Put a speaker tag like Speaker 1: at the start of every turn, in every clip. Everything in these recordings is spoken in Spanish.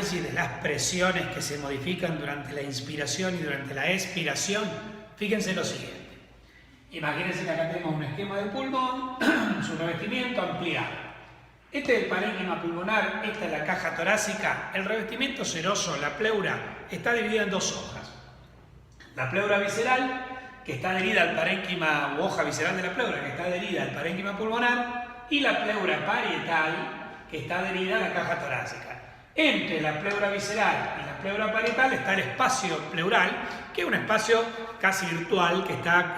Speaker 1: análisis de las presiones que se modifican durante la inspiración y durante la expiración, fíjense lo siguiente. Imagínense que acá tenemos un esquema del pulmón, su revestimiento ampliado. Este es el parénquima pulmonar, esta es la caja torácica. El revestimiento seroso, la pleura, está dividida en dos hojas. La pleura visceral, que está adherida al parénquima, u hoja visceral de la pleura, que está adherida al parénquima pulmonar, y la pleura parietal, que está adherida a la caja torácica. Entre la pleura visceral y la pleura parietal está el espacio pleural, que es un espacio casi virtual que está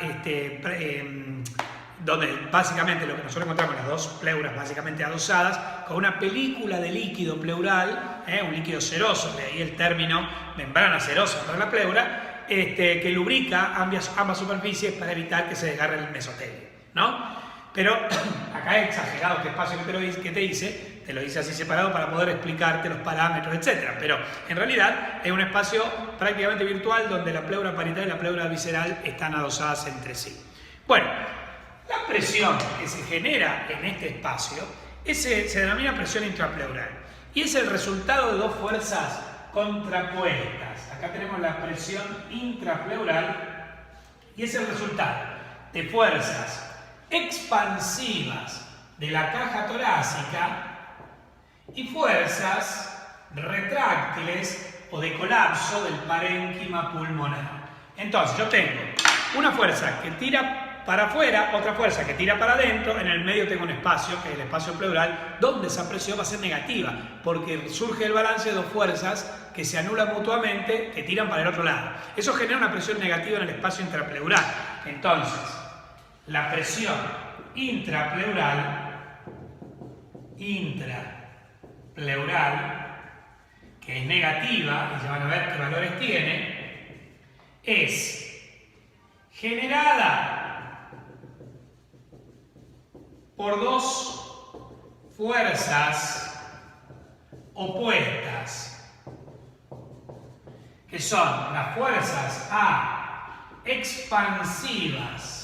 Speaker 1: donde básicamente lo que nosotros encontramos las dos pleuras básicamente adosadas, con una película de líquido pleural, un líquido seroso, de ahí el término membrana serosa para la pleura, que lubrica ambas superficies para evitar que se desgarre el mesotelio, ¿no? Pero acá es exagerado este espacio que te hice, te lo hice así separado para poder explicarte los parámetros, etc. Pero en realidad es un espacio prácticamente virtual donde la pleura parietal y la pleura visceral están adosadas entre sí. Bueno, la presión que se genera en este espacio se denomina presión intrapleural y es el resultado de dos fuerzas contrapuestas. Acá tenemos la presión intrapleural y es el resultado de fuerzas expansivas de la caja torácica y fuerzas retráctiles o de colapso del parénquima pulmonar. Entonces yo tengo una fuerza que tira para afuera, otra fuerza que tira para adentro, en el medio tengo un espacio, que es el espacio pleural, donde esa presión va a ser negativa, porque surge el balance de dos fuerzas que se anulan mutuamente, que tiran para el otro lado. Eso genera una presión negativa en el espacio intrapleural. Entonces, la presión intrapleural, que es negativa, y ya van a ver qué valores tiene, es generada por dos fuerzas opuestas, que son las fuerzas A expansivas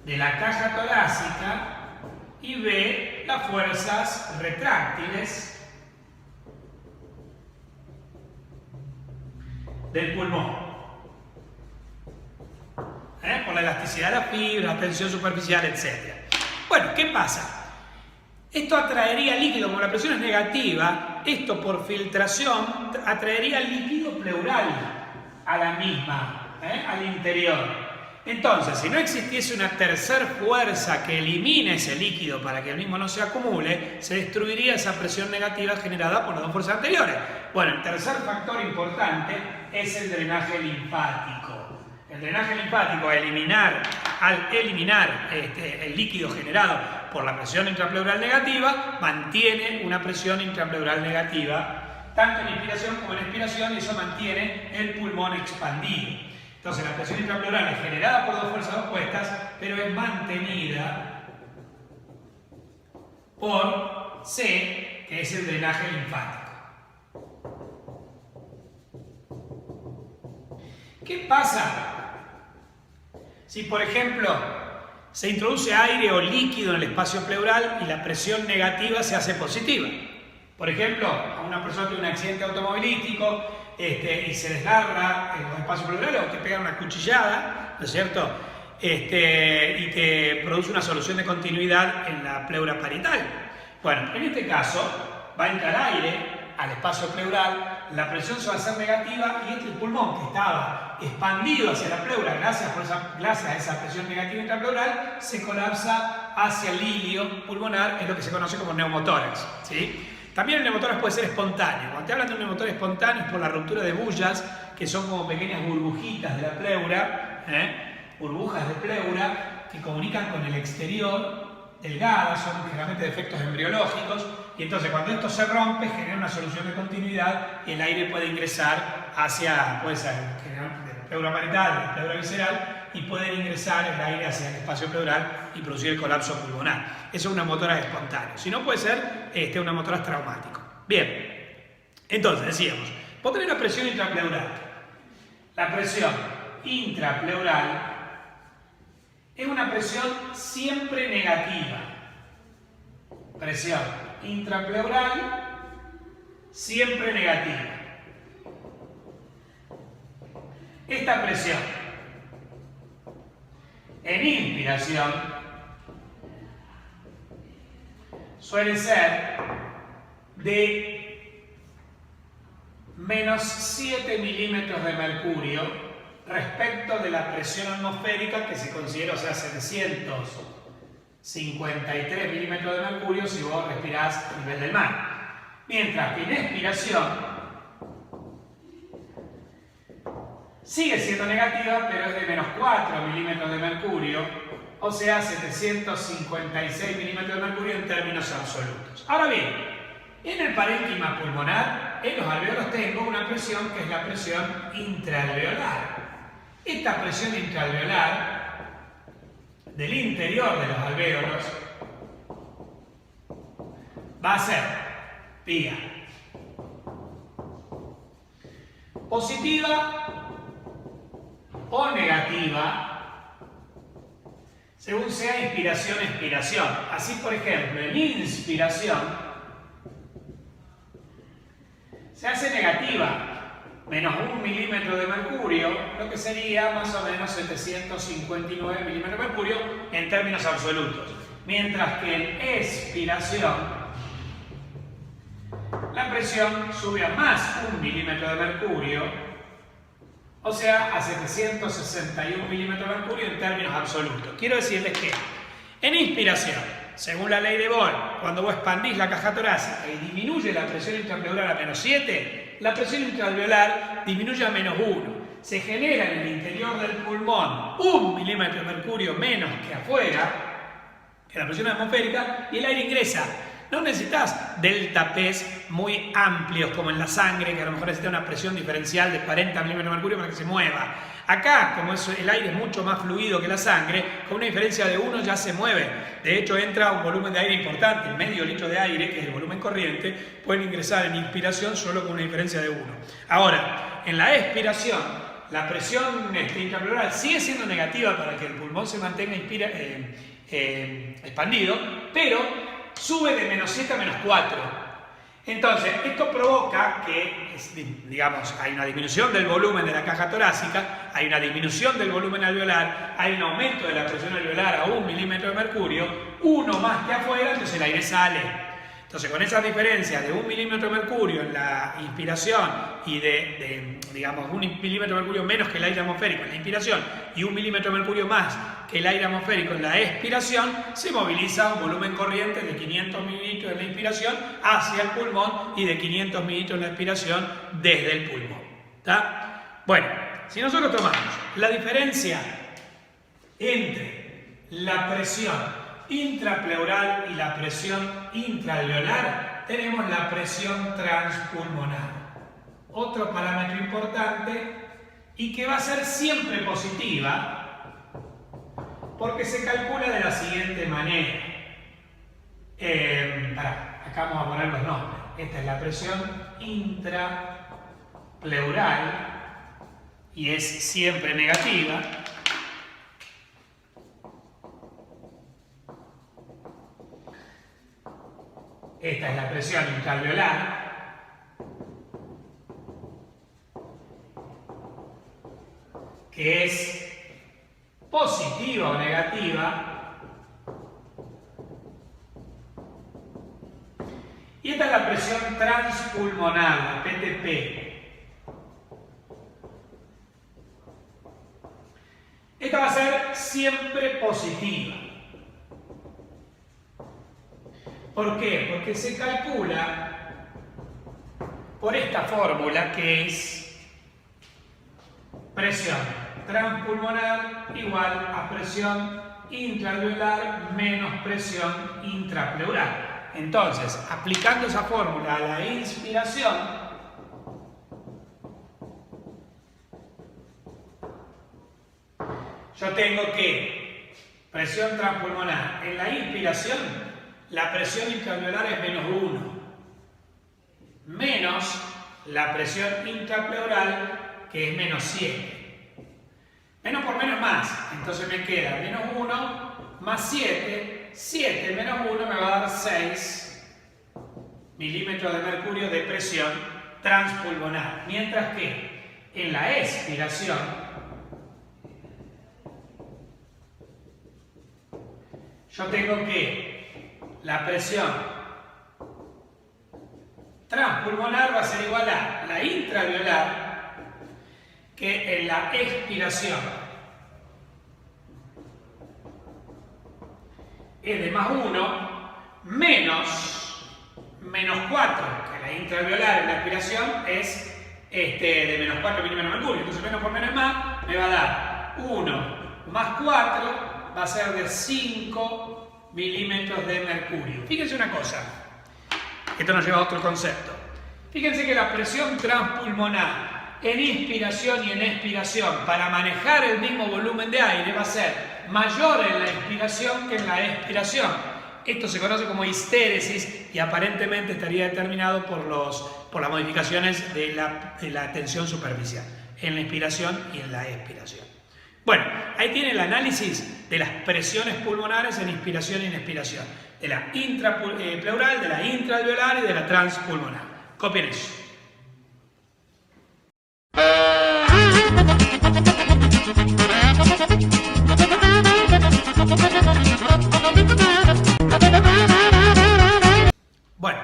Speaker 1: de la caja torácica y B las fuerzas retráctiles del pulmón. Por la elasticidad de la fibra, la tensión superficial, etc. Bueno, ¿qué pasa? Esto atraería líquido, como la presión es negativa, esto por filtración atraería líquido pleural a la misma, al interior. Entonces, si no existiese una tercera fuerza que elimine ese líquido para que el mismo no se acumule, se destruiría esa presión negativa generada por las dos fuerzas anteriores. Bueno, el tercer factor importante es el drenaje linfático. El drenaje linfático, al eliminar el líquido generado por la presión intrapleural negativa, mantiene una presión intrapleural negativa, tanto en inspiración como en expiración, y eso mantiene el pulmón expandido. Entonces, la presión intrapleural es generada por dos fuerzas opuestas, pero es mantenida por C, que es el drenaje linfático. ¿Qué pasa si, por ejemplo, se introduce aire o líquido en el espacio pleural y la presión negativa se hace positiva? Por ejemplo, a una persona que tiene un accidente automovilístico y se desgarra el espacio pleural o te pega una cuchillada, ¿no es cierto? Y te produce una solución de continuidad en la pleura parietal. Bueno, en este caso va a entrar aire al espacio pleural, la presión se va a hacer negativa y el pulmón, que estaba expandido hacia la pleura gracias a esa presión negativa intrapleural, se colapsa hacia el ilio pulmonar, es lo que se conoce como neumotórax, ¿sí? También el neumotórax puede ser espontáneo. Cuando te hablan de un neumotórax espontáneo es por la ruptura de bullas, que son como pequeñas burbujitas de la pleura, burbujas de pleura que comunican con el exterior, delgadas, son generalmente defectos embriológicos, y entonces cuando esto se rompe genera una solución de continuidad y el aire puede ingresar puede ser de la pleura parietal, de la pleura visceral, y puede ingresar el aire hacia el espacio pleural y producir el colapso pulmonar. Eso es una motora espontánea. Si no, puede ser una motora traumático. Bien, entonces decíamos, ¿por qué la presión intrapleural? La presión intrapleural es una presión siempre negativa. Presión intrapleural siempre negativa. Esta presión en inspiración suele ser de menos 7 milímetros de mercurio respecto de la presión atmosférica que se considera, o sea, 753 milímetros de mercurio si vos respirás a nivel del mar. Mientras que en expiración sigue siendo negativa, pero es de menos 4 milímetros de mercurio, o sea, 756 milímetros de mercurio en términos absolutos. Ahora bien, en el parénquima pulmonar, en los alveolos tengo una presión que es la presión intraalveolar. Esta presión intraalveolar del interior de los alvéolos va a ser vía positiva o negativa según sea inspiración-expiración. Así, por ejemplo, en inspiración se hace negativa, menos 1 milímetro de mercurio, lo que sería más o menos 759 milímetros de mercurio en términos absolutos. Mientras que en expiración la presión sube a más 1 milímetro de mercurio, o sea, a 761 milímetros de mercurio en términos absolutos. Quiero decirles que en inspiración, según la ley de Bohr, cuando vos expandís la caja torácica y disminuye la presión intraalveolar a menos 7, la presión intraalveolar disminuye a menos 1. Se genera en el interior del pulmón 1 milímetro de mercurio menos que afuera, que la presión atmosférica, y el aire ingresa. No necesitas delta P's muy amplios como en la sangre, que a lo mejor necesita una presión diferencial de 40 milímetros de mercurio para que se mueva. Acá, como el aire es mucho más fluido que la sangre, con una diferencia de 1 ya se mueve. De hecho, entra un volumen de aire importante, medio litro de aire, que es el volumen corriente, pueden ingresar en inspiración solo con una diferencia de 1. Ahora, en la expiración, la presión intraalveolar sigue siendo negativa para que el pulmón se mantenga expandido, pero sube de menos 7 a menos 4. Entonces, esto provoca que, digamos, hay una disminución del volumen de la caja torácica, hay una disminución del volumen alveolar, hay un aumento de la presión alveolar a 1 milímetro de mercurio, 1 más que afuera, entonces el aire sale. Entonces, con esas diferencias de 1 milímetro de mercurio en la inspiración y digamos, 1 milímetro de mercurio menos que el aire atmosférico en la inspiración y 1 milímetro de mercurio más que el aire atmosférico en la expiración, se moviliza un volumen corriente de 500 mililitros en la inspiración hacia el pulmón y de 500 mililitros en la expiración desde el pulmón. ¿Está? Bueno, si nosotros tomamos la diferencia entre la presión intrapleural y la presión intraalveolar, tenemos la presión transpulmonar. Otro parámetro importante y que va a ser siempre positiva porque se calcula de la siguiente manera. Acá vamos a poner los nombres. Esta es la presión intrapleural y es siempre negativa. Esta es la presión intraalveolar. Que es positiva o negativa. Y esta es la presión transpulmonar, la PTP. Esta va a ser siempre positiva. ¿Por qué? Porque se calcula por esta fórmula que es presión transpulmonar igual a presión intraalveolar menos presión intrapleural. Entonces, aplicando esa fórmula a la inspiración, yo tengo que presión transpulmonar en la inspiración, la presión intraalveolar es menos 1, menos la presión intrapleural que es menos 7. Menos por menos más, entonces me queda menos 1 más 7, 7 menos 1 me va a dar 6, milímetros de mercurio de presión transpulmonar. Mientras que en la expiración yo tengo que la presión transpulmonar va a ser igual a la intraalveolar, que en la expiración es de más 1 menos 4, que la intraalveolar en la expiración es de menos 4 milímetros de mercurio. Entonces menos por menos es más, me va a dar 1 más 4, va a ser de 5 milímetros de mercurio. Fíjense una cosa, esto nos lleva a otro concepto. Fíjense que la presión transpulmonar en inspiración y en expiración para manejar el mismo volumen de aire va a ser mayor en la inspiración que en la expiración. Esto se conoce como histéresis y aparentemente estaría determinado por las modificaciones de la tensión superficial en la inspiración y en la expiración. Bueno, ahí tiene el análisis de las presiones pulmonares en inspiración y en expiración, de la intrapleural, de la intraalveolar y de la transpulmonar. Copien eso. Bueno,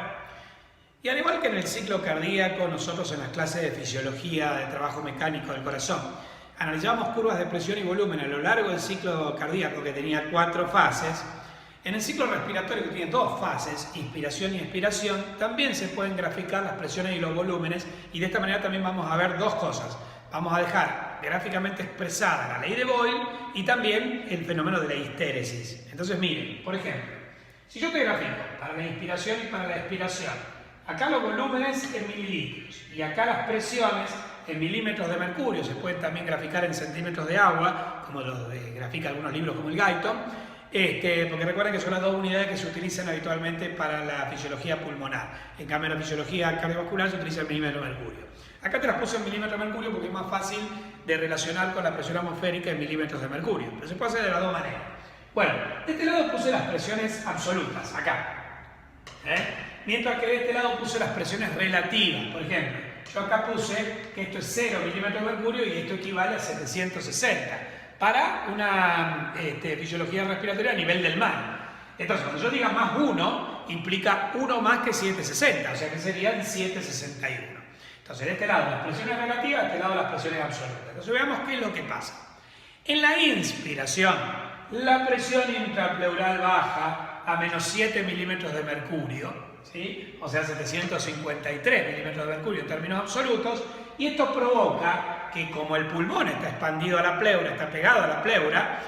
Speaker 1: y al igual que en el ciclo cardíaco, nosotros en las clases de fisiología de trabajo mecánico del corazón analizamos curvas de presión y volumen a lo largo del ciclo cardíaco, que tenía 4 fases. En el ciclo respiratorio, que tiene 2 fases, inspiración y expiración, también se pueden graficar las presiones y los volúmenes, y de esta manera también vamos a ver 2 cosas. Vamos a dejar gráficamente expresada la ley de Boyle y también el fenómeno de la histéresis. Entonces miren, por ejemplo, si yo te grafico para la inspiración y para la expiración, acá los volúmenes en mililitros y acá las presiones en milímetros de mercurio, se pueden también graficar en centímetros de agua, como lo grafica algunos libros como el Guyton, porque recuerden que son las 2 unidades que se utilizan habitualmente para la fisiología pulmonar. En cambio, en la fisiología cardiovascular se utiliza el milímetro de mercurio. Acá te las puse en milímetros de mercurio porque es más fácil de relacionar con la presión atmosférica en milímetros de mercurio, pero se puede hacer de las 2 maneras. Bueno, de este lado puse las presiones absolutas, acá. Mientras que de este lado puse las presiones relativas. Por ejemplo, yo acá puse que esto es 0 milímetros de mercurio y esto equivale a 760 para una fisiología respiratoria a nivel del mar. Entonces, cuando yo diga más 1, implica 1 más que 760, o sea que serían 761. Entonces, de este lado las presiones relativas, de este lado las presiones absolutas. Entonces, veamos qué es lo que pasa. En la inspiración, la presión intrapleural baja a menos 7 milímetros de mercurio, ¿sí? O sea, 753 milímetros de mercurio en términos absolutos, y esto provoca que, como el pulmón está expandido a la pleura, está pegado a la pleura,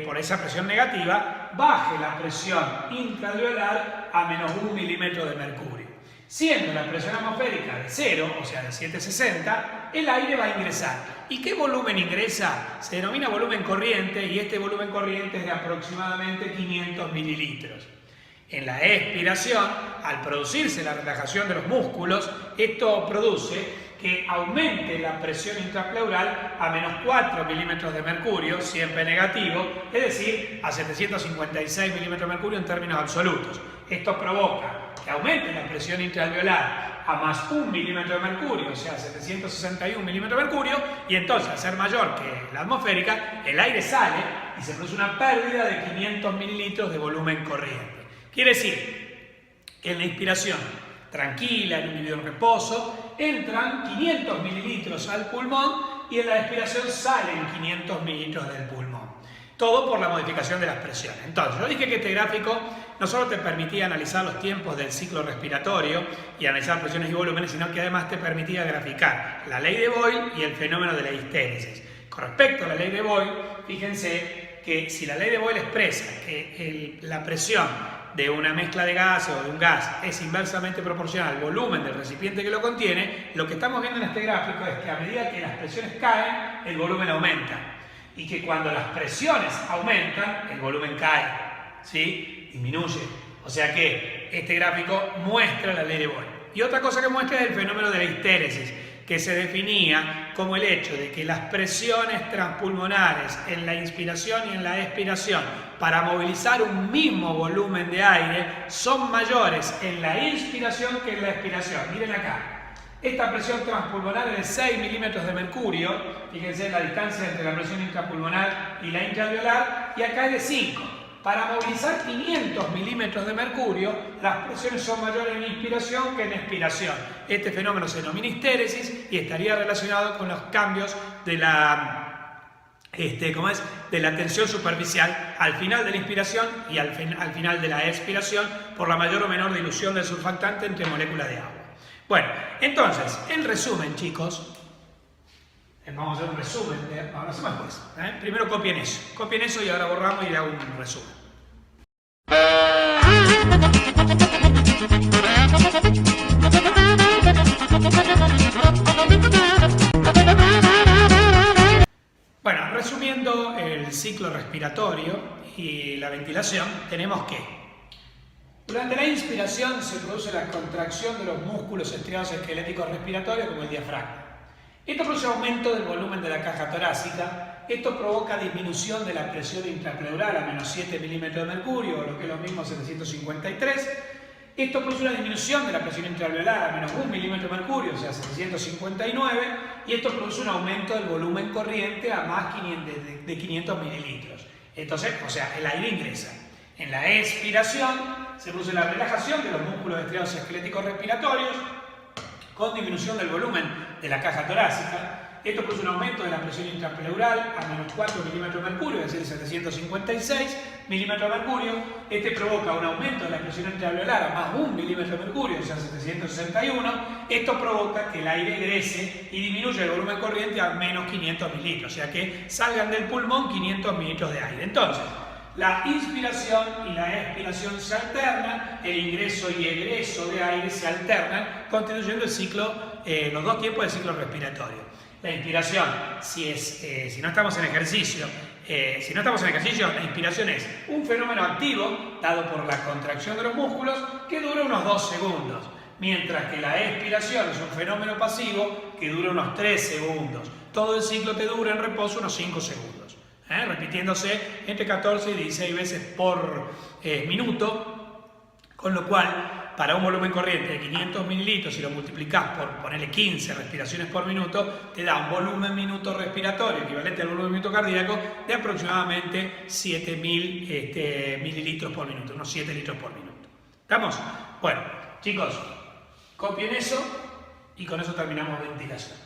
Speaker 1: por esa presión negativa, baje la presión intraalveolar a menos 1 milímetro de mercurio. Siendo la presión atmosférica de 0, o sea de 760, el aire va a ingresar. ¿Y qué volumen ingresa? Se denomina volumen corriente, y este volumen corriente es de aproximadamente 500 mililitros. En la expiración, al producirse la relajación de los músculos, esto produce que aumente la presión intrapleural a menos 4 milímetros de mercurio, siempre negativo, es decir, a 756 milímetros de mercurio en términos absolutos. Esto provoca que aumente la presión intraalveolar a más 1 milímetro de mercurio, o sea, 761 milímetros de mercurio, y entonces, al ser mayor que la atmosférica, el aire sale y se produce una pérdida de 500 mililitros de volumen corriente. Quiere decir que en la inspiración tranquila, en un individuo en reposo, entran 500 mililitros al pulmón y en la expiración salen 500 mililitros del pulmón. Todo por la modificación de las presiones. Entonces, yo dije que este gráfico no solo te permitía analizar los tiempos del ciclo respiratorio y analizar presiones y volúmenes, sino que además te permitía graficar la ley de Boyle y el fenómeno de la histéresis. Con respecto a la ley de Boyle, fíjense que si la ley de Boyle expresa que la presión de una mezcla de gases o de un gas es inversamente proporcional al volumen del recipiente que lo contiene, lo que estamos viendo en este gráfico es que a medida que las presiones caen, el volumen aumenta. Y que cuando las presiones aumentan, el volumen cae, ¿sí? Disminuye. O sea que este gráfico muestra la ley de Boyle. Y otra cosa que muestra es el fenómeno de la histéresis, que que se definía como el hecho de que las presiones transpulmonares en la inspiración y en la expiración para movilizar un mismo volumen de aire son mayores en la inspiración que en la expiración. Miren acá, esta presión transpulmonar es de 6 milímetros de mercurio, fíjense la distancia entre la presión intrapulmonar y la intraalveolar, y acá es de 5. Para movilizar 500 milímetros de mercurio, las presiones son mayores en inspiración que en expiración. Este fenómeno se denomina histéresis y estaría relacionado con los cambios de la, de la tensión superficial al final de la inspiración y al final de la expiración por la mayor o menor dilución del surfactante entre moléculas de agua. Bueno, entonces, en resumen, chicos, vamos a hacer un resumen, ahora hacemos después. Primero copien eso y ahora borramos y le hago un resumen. Bueno, resumiendo el ciclo respiratorio y la ventilación, tenemos que durante la inspiración se produce la contracción de los músculos estriados esqueléticos respiratorios como el diafragma. Esto produce aumento del volumen de la caja torácica. Esto provoca disminución de la presión intrapleural a menos 7 milímetros de mercurio, o lo que es lo mismo 753. Esto produce una disminución de la presión intraalveolar a menos 1 milímetro de mercurio, o sea 759. Y esto produce un aumento del volumen corriente a más de 500 mililitros. Entonces, o sea, el aire ingresa. En la expiración se produce la relajación de los músculos estriados esqueléticos respiratorios con disminución del volumen de la caja torácica. Esto produce un aumento de la presión intrapleural a menos 4 milímetros de mercurio, es decir, 756 milímetros de mercurio. Este provoca un aumento de la presión intraalveolar a más 1 milímetro de mercurio, o sea, 761. Esto provoca que el aire egrese y disminuya el volumen corriente a menos 500 mililitros, o sea que salgan del pulmón 500 mililitros de aire. Entonces, la inspiración y la expiración se alternan, el ingreso y egreso de aire se alternan, constituyendo el ciclo, los dos tiempos del ciclo respiratorio. La inspiración, si no estamos en ejercicio, la inspiración es un fenómeno activo dado por la contracción de los músculos que dura unos 2 segundos, mientras que la expiración es un fenómeno pasivo que dura unos 3 segundos. Todo el ciclo te dura en reposo unos 5 segundos. Repitiéndose entre 14 y 16 veces por minuto, con lo cual, para un volumen corriente de 500 mililitros, si lo multiplicás por ponerle 15 respiraciones por minuto, te da un volumen minuto respiratorio equivalente al volumen minuto cardíaco de aproximadamente 7000 mililitros por minuto, unos 7 litros por minuto. ¿Estamos? Bueno, chicos, copien eso y con eso terminamos ventilación.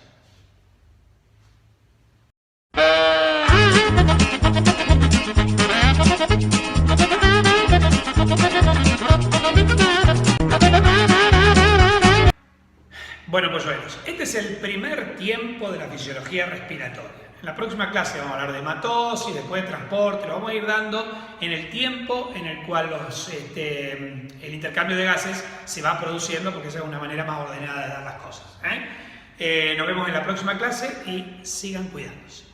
Speaker 1: Bueno, pues este es el primer tiempo de la fisiología respiratoria. En la próxima clase vamos a hablar de hematosis, después de transporte, lo vamos a ir dando en el tiempo en el cual el intercambio de gases se va produciendo, porque esa es una manera más ordenada de dar las cosas. Nos vemos en la próxima clase y sigan cuidándose.